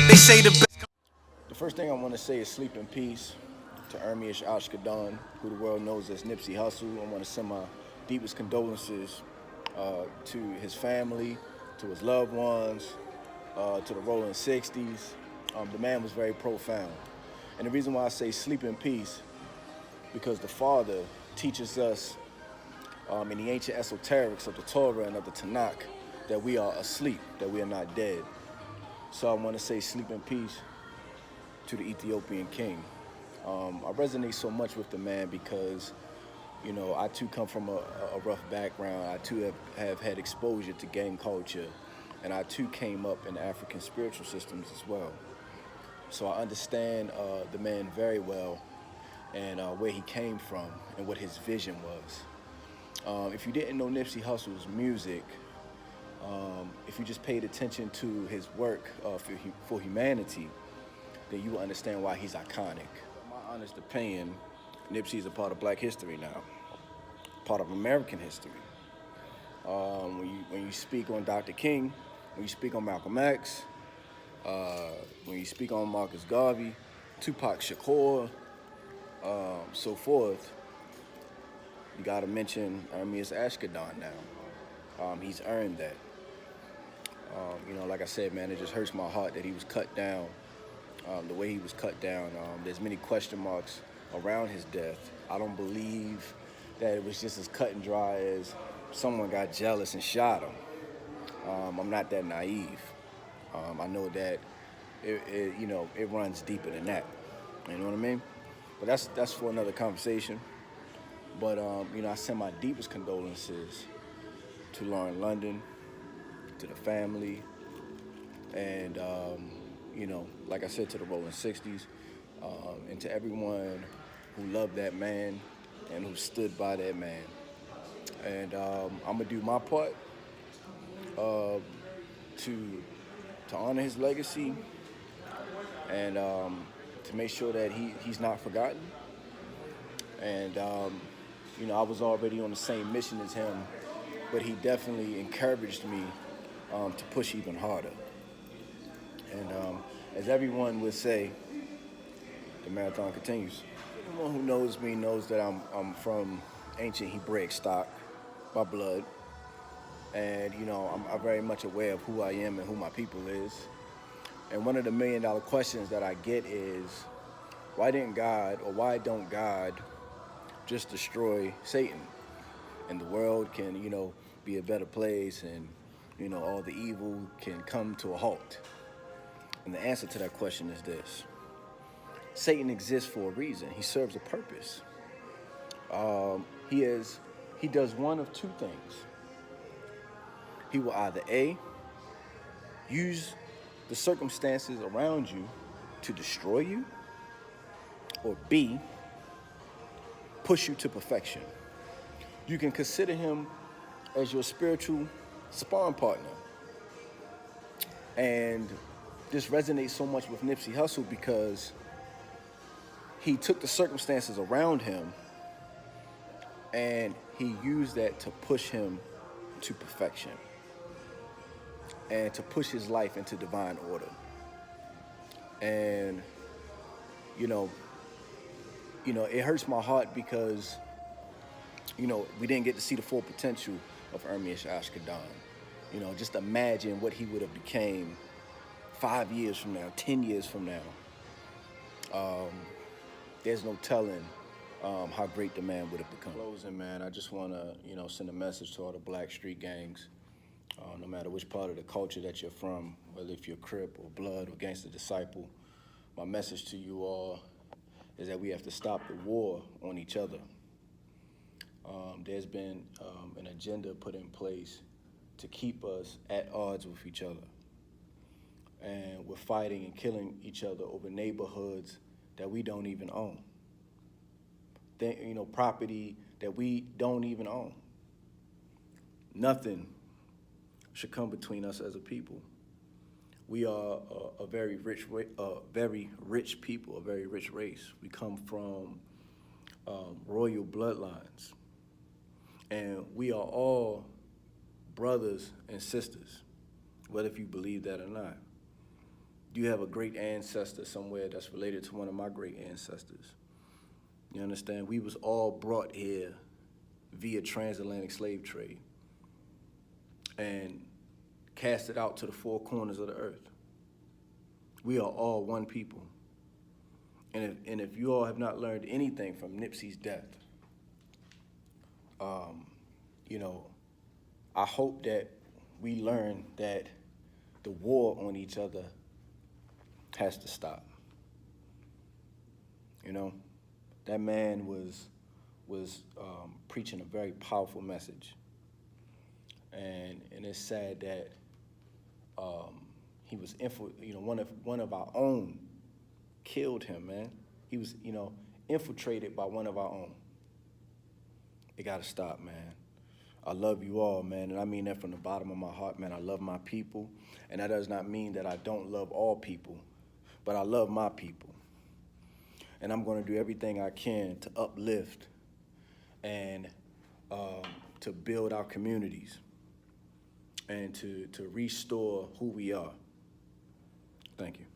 They say the best. The first thing I want to say is sleep in peace to Ermias Ashkadan, who the world knows as Nipsey Hussle. I want to send my deepest condolences to his family, to his loved ones, to the rolling 60s. The man was very profound. And the reason why I say sleep in peace, because the Father teaches us in the ancient esoterics of the Torah and of the Tanakh that we are asleep, that we are not dead. So I want to say sleep in peace to the Ethiopian king. I resonate so much with the man because, you know, I too come from a rough background. I too have had exposure to gang culture, and I too came up in African spiritual systems as well. So I understand the man very well and where he came from and what his vision was. If you didn't know Nipsey Hussle's music, if you just paid attention to his work for humanity, then you will understand why he's iconic. In my honest opinion, Nipsey is a part of Black history now, part of American history. When you speak on Dr. King, when you speak on Malcolm X, when you speak on Marcus Garvey, Tupac Shakur, so forth, you gotta mention Ermias Ashkadan now. He's earned that. You know, like I said, man, it just hurts my heart that he was cut down the way he was cut down. There's many question marks around his death. I don't believe that it was just as cut and dry as someone got jealous and shot him. I'm not that naive. I know that it runs deeper than that. You know what I mean? But that's for another conversation. But I send my deepest condolences to Lauren London, to the family, and like I said, to the rolling 60s, and to everyone who loved that man and who stood by that man. And I'm gonna do my part to honor his legacy and to make sure that he's not forgotten. And I was already on the same mission as him, but he definitely encouraged me to push even harder. And as everyone would say, the marathon continues. Anyone who knows me knows that I'm from ancient Hebraic stock by blood. And, I'm very much aware of who I am and who my people is. And one of the $1 million questions that I get is, why don't God just destroy Satan? And the world can, be a better place and, all the evil can come to a halt. And the answer to that question is this. Satan exists for a reason. He serves a purpose. He does one of two things. He will either A, use the circumstances around you to destroy you, or B, push you to perfection. You can consider him as your spiritual sparring partner. And this resonates so much with Nipsey Hussle because he took the circumstances around him and he used that to push him to perfection and to push his life into divine order. And, it hurts my heart because, we didn't get to see the full potential of Ermias Ashkadan. Just imagine what he would have became 5 years from now, 10 years from now. There's no telling how great the man would have become. Closing, man, I just want to, send a message to all the Black street gangs, no matter which part of the culture that you're from, whether if you're Crip or Blood or Gangster Disciple. My message to you all is that we have to stop the war on each other. There's been an agenda put in place to keep us at odds with each other. And we're fighting and killing each other over neighborhoods that we don't even own. Property that we don't even own. Nothing should come between us as a people. We are a very rich people, a very rich race. We come from royal bloodlines. And we are all brothers and sisters, whether if you believe that or not. you have a great ancestor somewhere that's related to one of my great ancestors. You understand? We was all brought here via transatlantic slave trade and cast it out to the four corners of the earth. We are all one people. And if you all have not learned anything from Nipsey's death, you know, I hope that we learn that the war on each other has to stop. You know, that man was preaching a very powerful message, and it's sad that he was one of our own killed him, man. He was, infiltrated by one of our own. It gotta stop, man. I love you all, man, and I mean that from the bottom of my heart, man. I love my people, and that does not mean that I don't love all people, but I love my people. And I'm gonna do everything I can to uplift and to build our communities and to restore who we are. Thank you.